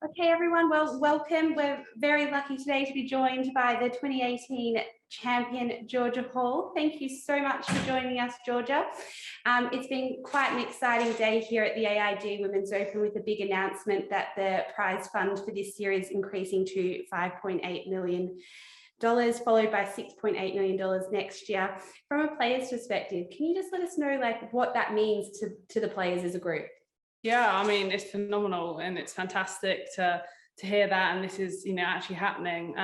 Okay, everyone, well, welcome. We're very lucky today to be joined by the 2018 champion, Georgia Hall. Thank you so much for joining us, Georgia. It's been quite an exciting day here at the AIG Women's Open with a big announcement that the prize fund for this year is increasing to $5.8 million, followed by $6.8 million next year. From a player's perspective, can you just let us know what that means to the players as a group? Yeah, I mean, it's phenomenal and it's fantastic to hear that, and this is actually happening.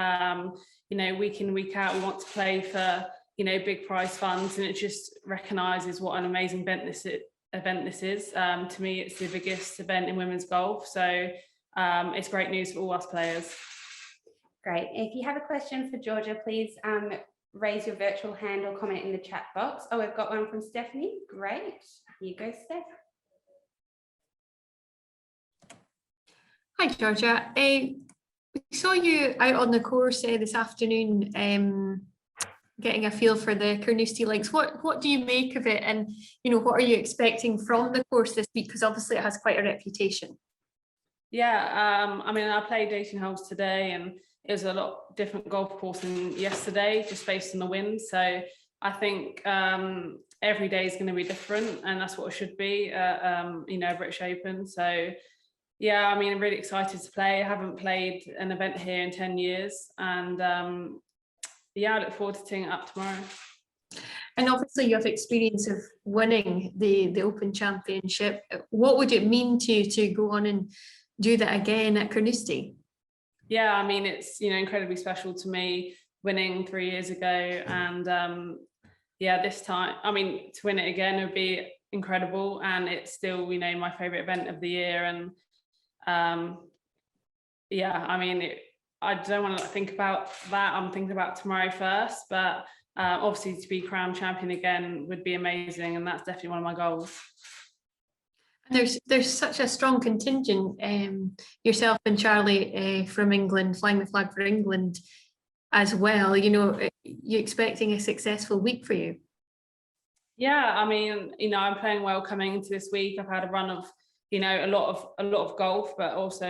Week in, week out, we want to play for big prize funds, and it just recognises what an amazing event this is. To me, it's the biggest event in women's golf, so it's great news for all us players. Great. If you have a question for Georgia, please raise your virtual hand or comment in the chat box. Oh, we've got one from Stephanie. Great. Here you go, Steph. Hi, Georgia. We saw you out on the course this afternoon, getting a feel for the Carnoustie links. What do you make of it, and what are you expecting from the course this week? Because obviously it has quite a reputation. Yeah, I mean, I played 18 holes today, and it was a lot different golf course than yesterday, just based on the wind. So I think every day is going to be different, and that's what it should be. British Open. So. Yeah, I mean, I'm really excited to play. I haven't played an event here in 10 years. And I look forward to teeing it up tomorrow. And obviously you have experience of winning the Open Championship. What would it mean to you to go on and do that again at Carnoustie? Yeah, I mean, it's, incredibly special to me, winning 3 years ago. And this time, I mean, to win it again would be incredible. And it's still, my favourite event of the year. And I mean, I don't want to think about that. I'm thinking about tomorrow first, but obviously to be crowned champion again would be amazing, and that's definitely one of my goals. There's such a strong contingent, yourself and Charlie from England, flying the flag for England as well. You expecting a successful week for you? Yeah, I mean, I'm playing well coming into this week. I've had a run of a lot of golf, but also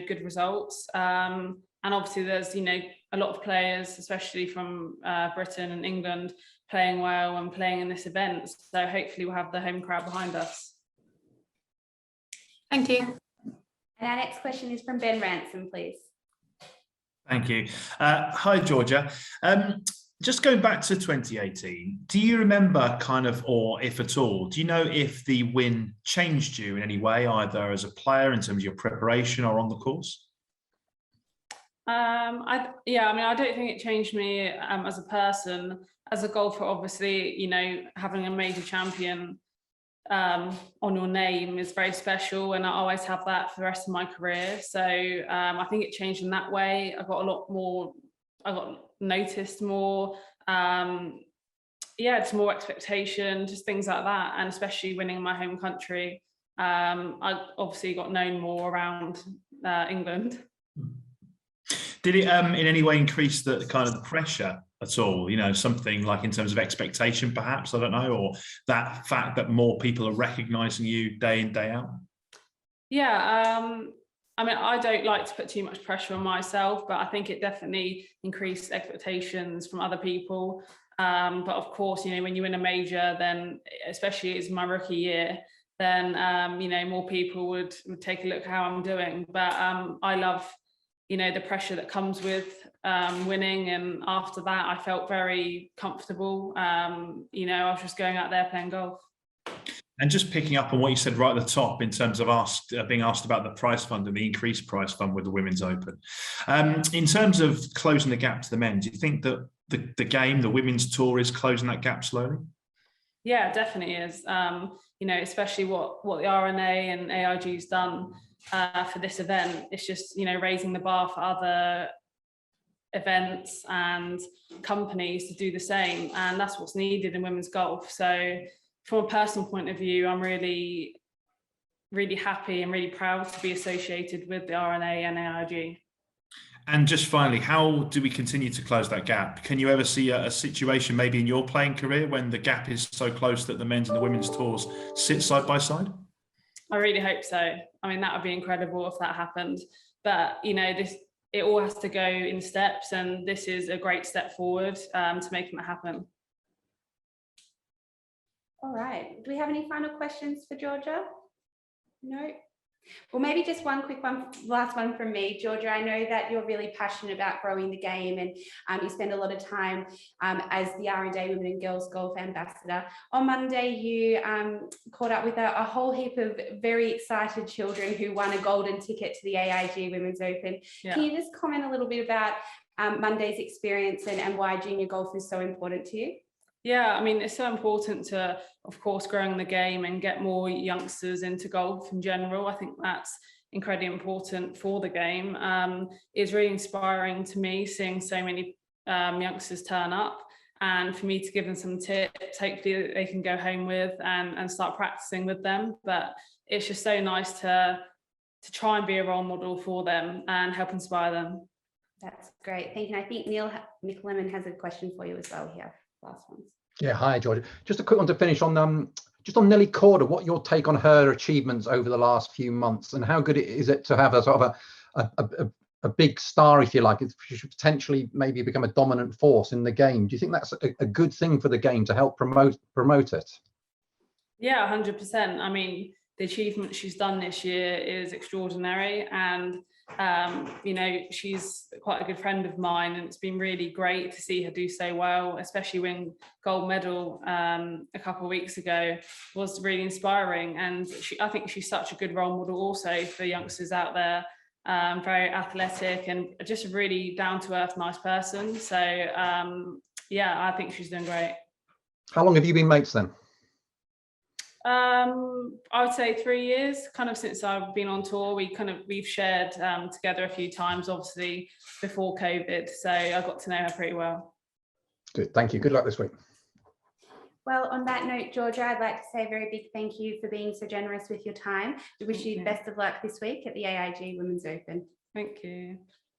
good results, and obviously there's a lot of players, especially from Britain and England, playing well and playing in this event, so hopefully we'll have the home crowd behind us. Thank you. And our next question is from Ben Ransom, please. Thank you. Hi, Georgia. Just going back to 2018, do you remember or if at all, do you know if the win changed you in any way, either as a player in terms of your preparation or on the course? I don't think it changed me as a person. As a golfer, obviously, having a major champion on your name is very special, and I always have that for the rest of my career. So I think it changed in that way. I got noticed more, it's more expectation, just things like that, and especially winning in my home country. I obviously got known more around England. Did it in any way increase the the pressure at all? Something like in terms of expectation, perhaps, I don't know, or that fact that more people are recognizing you day in, day out? Yeah, I mean, I don't like to put too much pressure on myself, but I think it definitely increased expectations from other people. But of course, when you win a major, then especially it's my rookie year, then more people would take a look at how I'm doing. But I love the pressure that comes with winning, and after that I felt very comfortable. I was just going out there playing golf. And just picking up on what you said right at the top in terms of being asked about the prize fund and the increased prize fund with the Women's Open. In terms of closing the gap to the men, do you think that the women's tour is closing that gap slowly? Yeah, definitely is. Especially what the RNA and AIG's done for this event. It's just, raising the bar for other events and companies to do the same. And that's what's needed in women's golf. So from a personal point of view, I'm really, really happy and really proud to be associated with the RNA and AIG. And just finally, how do we continue to close that gap? Can you ever see a situation maybe in your playing career when the gap is so close that the men's and the women's tours sit side by side? I really hope so. I mean, that would be incredible if that happened. but you know, it all has to go in steps, and this is a great step forward to making that happen. All right. Do we have any final questions for Georgia? No. Well, maybe just one quick one, last one from me. Georgia, I know that you're really passionate about growing the game, and you spend a lot of time as the R&A Women and Girls Golf Ambassador. On Monday, you caught up with a whole heap of very excited children who won a golden ticket to the AIG Women's Open. Yeah. Can you just comment a little bit about Monday's experience and why junior golf is so important to you? Yeah, I mean, it's so important to, of course, growing the game and get more youngsters into golf in general. I think that's incredibly important for the game. It's really inspiring to me seeing so many youngsters turn up, and for me to give them some tips, hopefully they can go home with and start practicing with them. But it's just so nice to try and be a role model for them and help inspire them. That's great. Thank you. And I think Neil McLemmon has a question for you as well here. Last ones. Yeah, hi Georgia. Just a quick one to finish on just on Nelly Corder. What your take on her achievements over the last few months, and how good is it to have a sort of a big star, if you like, she should potentially maybe become a dominant force in the game. Do you think that's a good thing for the game to help promote it? Yeah, 100%. I mean, the achievement she's done this year is extraordinary, and you know, she's quite a good friend of mine, and it's been really great to see her do so well, especially when gold medal a couple of weeks ago was really inspiring. And I think she's such a good role model also for youngsters out there. Very athletic and just a really down-to-earth, nice person. So yeah, I think she's doing great. How long have you been mates then? I would say 3 years, kind of since I've been on tour. We've shared together a few times, obviously before COVID, so I got to know her pretty well. Good, thank you. Good luck this week. Well, on that note, Georgia, I'd like to say a very big thank you for being so generous with your time. We wish you best of luck this week at the AIG Women's Open. Thank you.